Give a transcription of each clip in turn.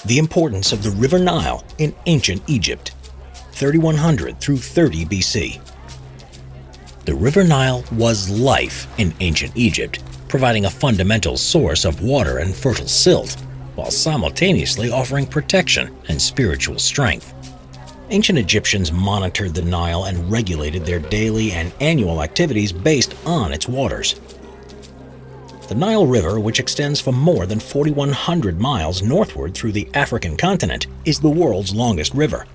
The importance of the River Nile in ancient Egypt, 3100 through 30 BC. The River Nile was life in ancient Egypt, providing a fundamental source of water and fertile silt, while simultaneously offering protection and spiritual strength. Ancient Egyptians monitored the Nile and regulated their daily and annual activities based on its waters. The Nile River, which extends for more than 4,100 miles northward through the African continent, is the world's longest river.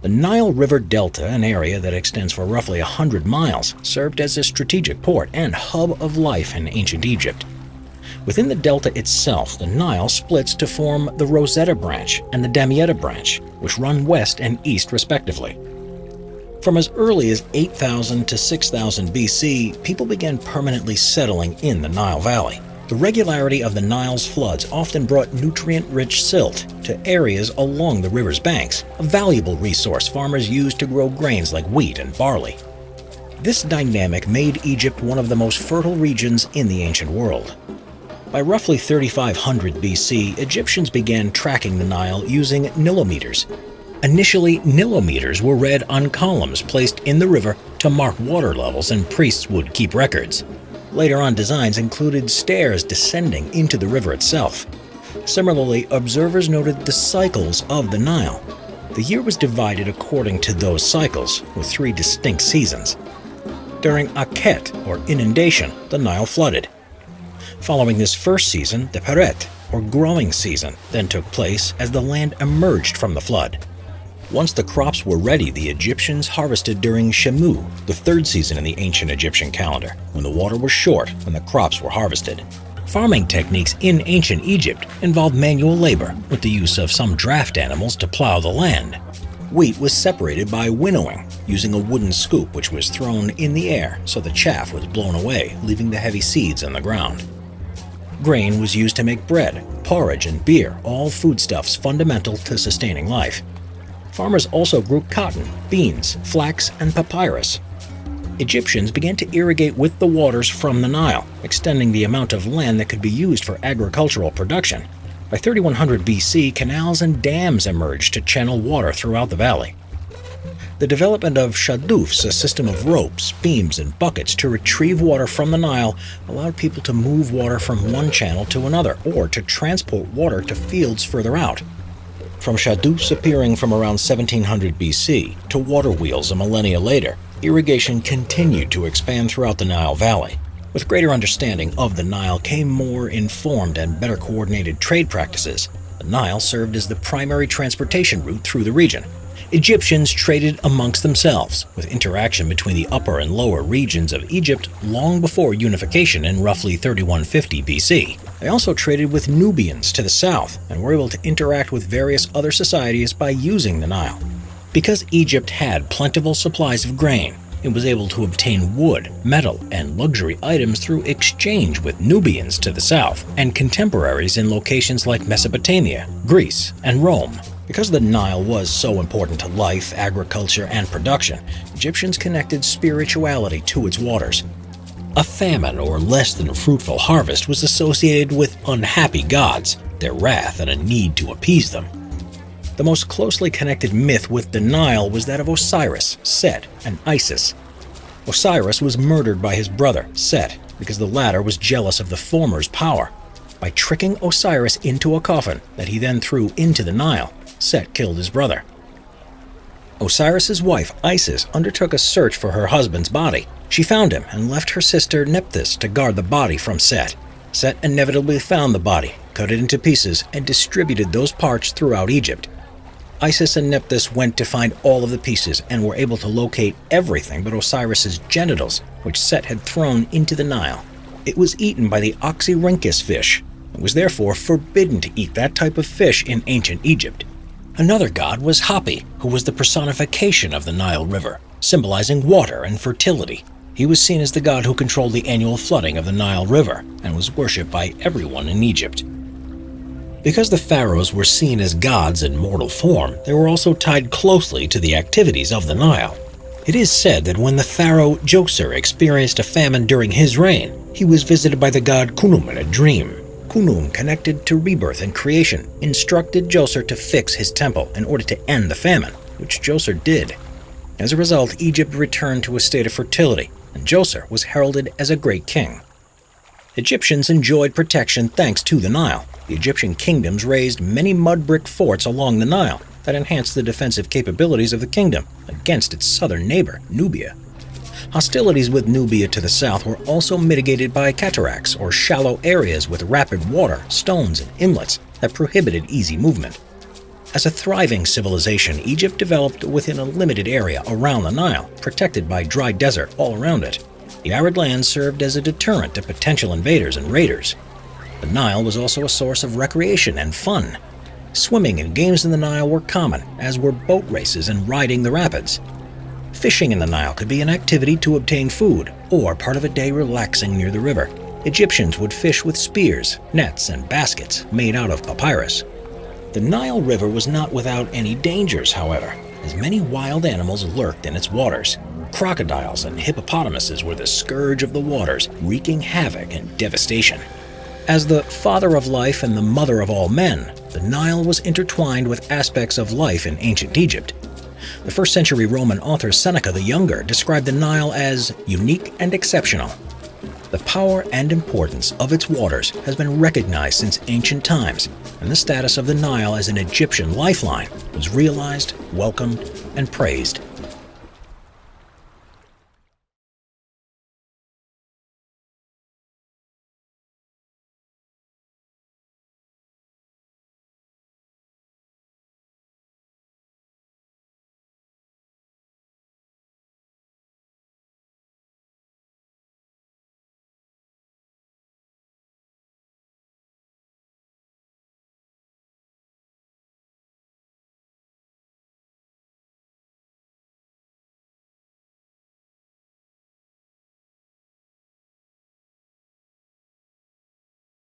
The Nile River Delta, an area that extends for roughly 100 miles, served as a strategic port and hub of life in ancient Egypt. Within the delta itself, the Nile splits to form the Rosetta Branch and the Damietta Branch, which run west and east respectively. From as early as 8,000 to 6,000 BC, people began permanently settling in the Nile Valley. The regularity of the Nile's floods often brought nutrient-rich silt to areas along the river's banks, a valuable resource farmers used to grow grains like wheat and barley. This dynamic made Egypt one of the most fertile regions in the ancient world. By roughly 3500 BC, Egyptians began tracking the Nile using nilometers. Initially, nilometers were read on columns placed in the river to mark water levels, and priests would keep records. Later on, designs included stairs descending into the river itself. Similarly, observers noted the cycles of the Nile. The year was divided according to those cycles, with 3 distinct seasons. During Akhet, or inundation, the Nile flooded. Following this first season, the Peret, or growing season, then took place as the land emerged from the flood. Once the crops were ready, the Egyptians harvested during Shemu, the 3rd season in the ancient Egyptian calendar, when the water was short and the crops were harvested. Farming techniques in ancient Egypt involved manual labor, with the use of some draft animals to plow the land. Wheat was separated by winnowing, using a wooden scoop which was thrown in the air so the chaff was blown away, leaving the heavy seeds in the ground. Grain was used to make bread, porridge, and beer, all foodstuffs fundamental to sustaining life. Farmers also grew cotton, beans, flax, and papyrus. Egyptians began to irrigate with the waters from the Nile, extending the amount of land that could be used for agricultural production. By 3100 BC, canals and dams emerged to channel water throughout the valley. The development of shadoufs, a system of ropes, beams, and buckets to retrieve water from the Nile, allowed people to move water from one channel to another, or to transport water to fields further out. From shadoufs appearing from around 1700 BC to water wheels a millennia later, irrigation continued to expand throughout the Nile Valley. With greater understanding of the Nile came more informed and better coordinated trade practices. The Nile served as the primary transportation route through the region. Egyptians traded amongst themselves, with interaction between the upper and lower regions of Egypt long before unification in roughly 3150 BC. They also traded with Nubians to the south and were able to interact with various other societies by using the Nile. Because Egypt had plentiful supplies of grain, it was able to obtain wood, metal, and luxury items through exchange with Nubians to the south and contemporaries in locations like Mesopotamia, Greece, and Rome. Because the Nile was so important to life, agriculture, and production, Egyptians connected spirituality to its waters. A famine or less than fruitful harvest was associated with unhappy gods, their wrath, and a need to appease them. The most closely connected myth with the Nile was that of Osiris, Set, and Isis. Osiris was murdered by his brother, Set, because the latter was jealous of the former's power. By tricking Osiris into a coffin that he then threw into the Nile, Set killed his brother. Osiris's wife, Isis, undertook a search for her husband's body. She found him and left her sister Nephthys to guard the body from Set. Set inevitably found the body, cut it into pieces, and distributed those parts throughout Egypt. Isis and Nephthys went to find all of the pieces and were able to locate everything but Osiris's genitals, which Set had thrown into the Nile. It was eaten by the Oxyrhynchus fish, and was therefore forbidden to eat that type of fish in ancient Egypt. Another god was Hapi, who was the personification of the Nile River, symbolizing water and fertility. He was seen as the god who controlled the annual flooding of the Nile River and was worshipped by everyone in Egypt. Because the pharaohs were seen as gods in mortal form, they were also tied closely to the activities of the Nile. It is said that when the pharaoh Djoser experienced a famine during his reign, he was visited by the god Khnum in a dream. Khnum, connected to rebirth and creation, instructed Djoser to fix his temple in order to end the famine, which Djoser did. As a result, Egypt returned to a state of fertility, and Djoser was heralded as a great king. Egyptians enjoyed protection thanks to the Nile. The Egyptian kingdoms raised many mud brick forts along the Nile that enhanced the defensive capabilities of the kingdom against its southern neighbor, Nubia. Hostilities with Nubia to the south were also mitigated by cataracts, or shallow areas with rapid water, stones, and inlets that prohibited easy movement. As a thriving civilization, Egypt developed within a limited area around the Nile, protected by dry desert all around it. The arid land served as a deterrent to potential invaders and raiders. The Nile was also a source of recreation and fun. Swimming and games in the Nile were common, as were boat races and riding the rapids. Fishing in the Nile could be an activity to obtain food, or part of a day relaxing near the river. Egyptians would fish with spears, nets, and baskets made out of papyrus. The Nile River was not without any dangers, however, as many wild animals lurked in its waters. Crocodiles and hippopotamuses were the scourge of the waters, wreaking havoc and devastation. As the father of life and the mother of all men, the Nile was intertwined with aspects of life in ancient Egypt. The first-century Roman author Seneca the Younger described the Nile as unique and exceptional. The power and importance of its waters has been recognized since ancient times, and the status of the Nile as an Egyptian lifeline was realized, welcomed, and praised.